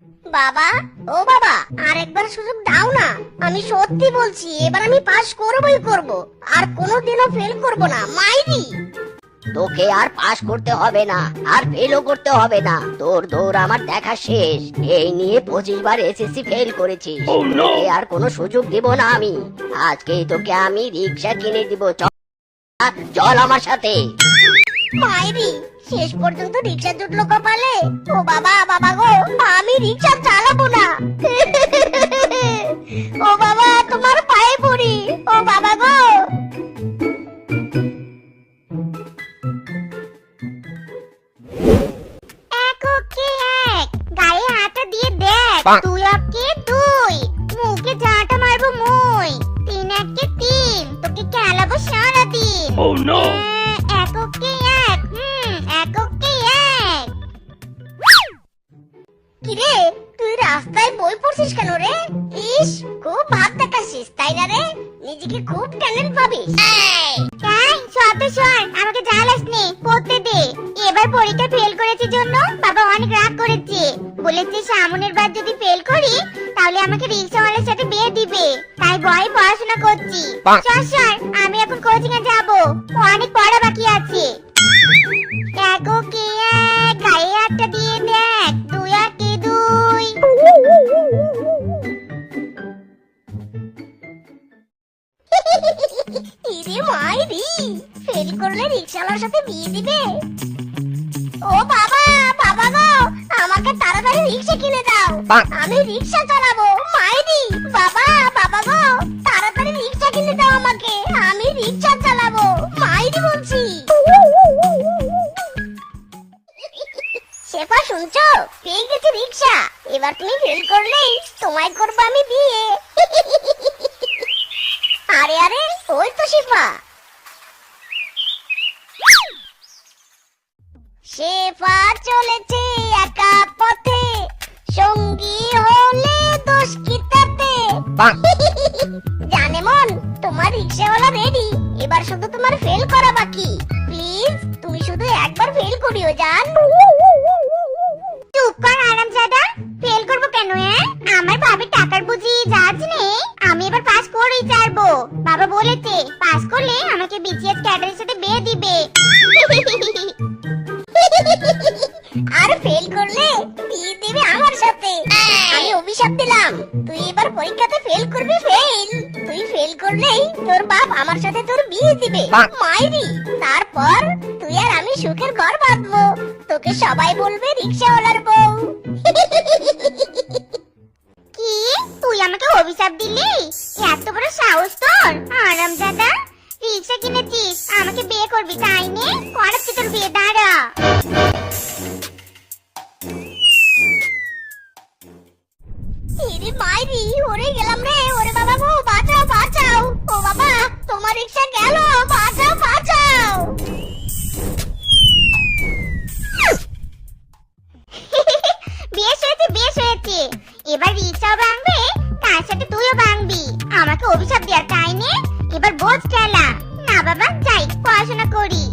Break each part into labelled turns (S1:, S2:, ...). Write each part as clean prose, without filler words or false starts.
S1: বাবা, ও বাবা, আরেকবার সুযোগ দাও না। আমি সত্যি বলছি, এবার আমি পাস করবই করব, আর কোনোদিনও ফেল করব না। মাইরি,
S2: তোকে আর পাস করতে হবে না, আর ফেলও করতে হবে না। তোর দৌড় আমার দেখা শেষ। এই নিয়ে 25 বার এসএসসি ফেল করেছিস। তোকে আর কোনো সুযোগ দেব না আমি। আজকেই তোকে আমি রিক্সা কিনে দিব। চল চল আমার সাথে।
S1: মাইরি, শেষ পর্যন্ত রিক্সা জুটলো কপালে। ও বাবা, বাবা গো, আমি রিক্সা চালাবো না। ও বাবা, তোমার পায়ে পড়ি। ও বাবা গো। এক ওকে এক, গায়ে হাতটা দিয়ে দেখ। দুই ওকে দুই, মুখে ঝাঁটা মারবো মুই। তিন একে তিন, তোকে খেলাবো সারাদিন। এক ওকে এক, এক ওকে এক। কিরে, তুই রাস্তায় বই পড়ছিস কেন রে? ইস, খুব ভাব দেখাচ্ছিস তাই না রে? নিজেকে খুব ট্যালেন্ট ভাবিস। তাই শত সর, আমাকে জ্বালাস নে, পড়তে দে। এবার পরীক্ষা ফেল করেছি জন্য বাবা অনেক রাগ করেছে। বলেছে সামনের বার যদি ফেল করি তাহলে আমাকে রিকশাওয়ালার সাথে বিয়ে দিবে। তাই ভয়ে পড়াশোনা করছি। সর সর, আমি এখন কোচিং এ যাব, অনেক পড়া বাকি আছে। এক ওকে এক, গায়ে হাতটা দিয়ে দেখ। দুই একে দুই। ইরে মাইরি, ফেল করলে রিকশাওয়ালার সাথে বিয়ে দিবে? ও বাবা, বাবা গো, আমাকে তাড়াতাড়ি রিকশা কিনে দাও। আমি রিকশা চালাবো। মাইরি, বাবা, বাবা গো, তাড়াতাড়ি রিকশা কিনে দাও আমাকে। আমি রিকশা চালাবো। মাইরি বলছি। শেফা শুনছো? পেয়ে গেছি রিকশা। এবার তুমি ফেল করলেই তোমায় করবো আমি বিয়ে। আরে আরে, ওই তো শেফা। শেফা চলেছে একা পথে, সঙ্গী হলে দোষ কি তাতে? জানে মন, তোমার রিকশাওয়ালা রেডি। এবার শুধু তোমার ফেল করা বাকি। প্লিজ তুমি শুধু একবার ফেল করিও জান। চুপ কর আরামজাদা, ফেল করবো কেন? আমার ভাবে টাকার বুঝি জাজ নেই। আমি এবার পাস করেই ছাড়বো। বাবা বলেছে পাস করলে আমাকে বিসিএস ক্যাডারের সাথে বিয়ে দিবে। আর ফেল করলে বিয়ে দিবে আমার সাথে। আমি অভিশাপ দিলাম, তুই এবার পরীক্ষাতে ফেল করবি। ফেল, তুই ফেল করলেই তোর বাপ আমার সাথে তোর বিয়ে দিবে। মাইরি, তারপর তুই আর আমি সুখের ঘর বাঁধবো। তোকে সবাই বলবে রিকশাওয়ালার বউ। কি, তুই আমাকে অভিশাপ দিলি? এত বড় সাহস তোর? আরামজাদা, রিকশা কিনেছিস, আমাকে বিয়ে করবি তাই নে? করাচ্ছি তোর বিয়ে, দাঁড়া। ইরে মাইরি, ওরে গেলাম রে। ওরে বাবা গো, বাঁচাও বাঁচাও। ও বাবা, তোমার রিকশা গেল, বাঁচাও বাঁচাও। বেশ হয়েছে বেশ হয়েছে, এবার রিকশাও ভাঙবে, তার সাথে তুইও ভাঙবি। আমাকে অভিশাপ দেওয়ার তাই নে? এবার বোঝ খেলা। না বাবা, যাই পড়াশোনা করি।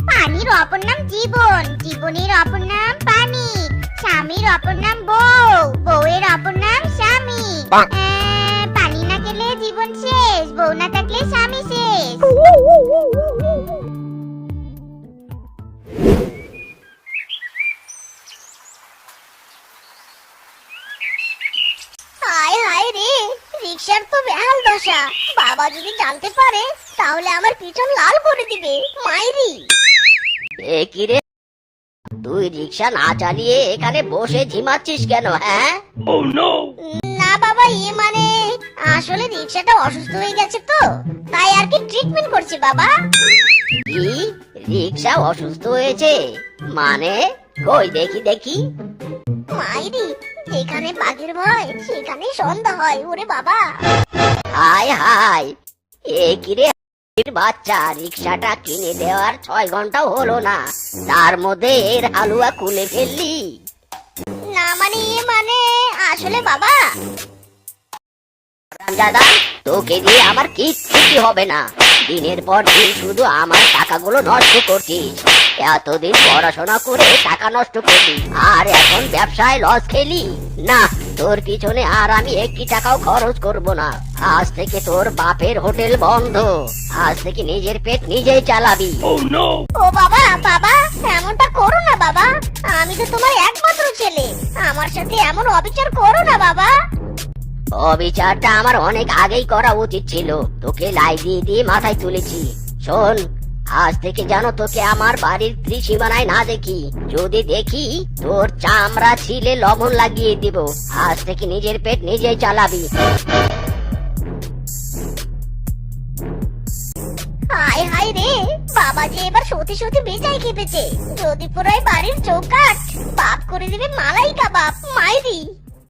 S1: পানির অপর নাম জীবন, জীবনের অপর নাম পানি, স্বামীর অপর নাম বউ, বউয়ের অপর নাম স্বামী। পানি না গেলে জীবন শেষ, বউ না থাকলে স্বামী শেষ। হায় হায় রে, রিকশার তো বেহাল দশা। বাবা যদি জানতে পারে তাহলে আমার পিছন লাল করে দিবে। মাইরি,
S2: এ কি রে, তুই রিক্সা না চালিয়ে এখানে বসে ঝিমাচ্ছিস কেন?
S1: না বাবা, মানে আসলে রিকশাটা অসুস্থ হয়ে গেছে তো, তাই আর কি ট্রিটমেন্ট করছি বাবা।
S2: কি, রিক্সা অসুস্থ হয়েছে? মানে কই দেখি দেখি।
S1: মাইরি, যেখানে বাঘের ভয় সেখানে সন্ধ্যা হয়। ওরে বাবা,
S2: হায় হায়, এ কি রে বাচ্চা, রিক্সাটা কিনে দেওয়ার 6 ঘন্টাও হলো না, তার মধ্যে এর হালুয়া খুলে ফেললি?
S1: না মানে আসলে বাবা,
S2: দাদা, তোকে দিয়ে আমার কিচ্ছুটি হবে না। দিনের পর দিন শুধু আমার টাকাগুলো নষ্ট করছিস। এতদিন পড়াশোনা করে টাকা নষ্ট করলি আর এখন ব্যবসায় লস খেলি না। তোর পিছনে আর আমি একটি টাকাও খরচ করব না। আজ থেকে তোর বাপের হোটেল বন্ধ। আজ থেকে নিজের পেট নিজেই চালাবি।
S1: ও বাবা, বাবা এমনটা করো না বাবা, আমি তো তোমার একমাত্র ছেলে, আমার সাথে এমন অবিচার করো না বাবা।
S2: অবিচারটা আমার অনেক আগেই করা উচিত ছিল, তোকে লাই দিয়ে দিয়ে মাথায় তুলেছি। শোন, আজ থেকে যেন তোকে আমার বাড়ির ত্রিসীমানায় না দেখি। যদি দেখি তোর চামড়া ছিলে লবণ লাগিয়ে দিব। আজ থেকে নিজের পেট নিজেই চালাবি।
S1: হায় হায় রে, বাবা যে এবার সত্যি সত্যি বেজায় খেপেছে। যদি পুরাই বাড়ির চৌকাঠ বাপ করে দিবে মালাই কাবাব মাইরি।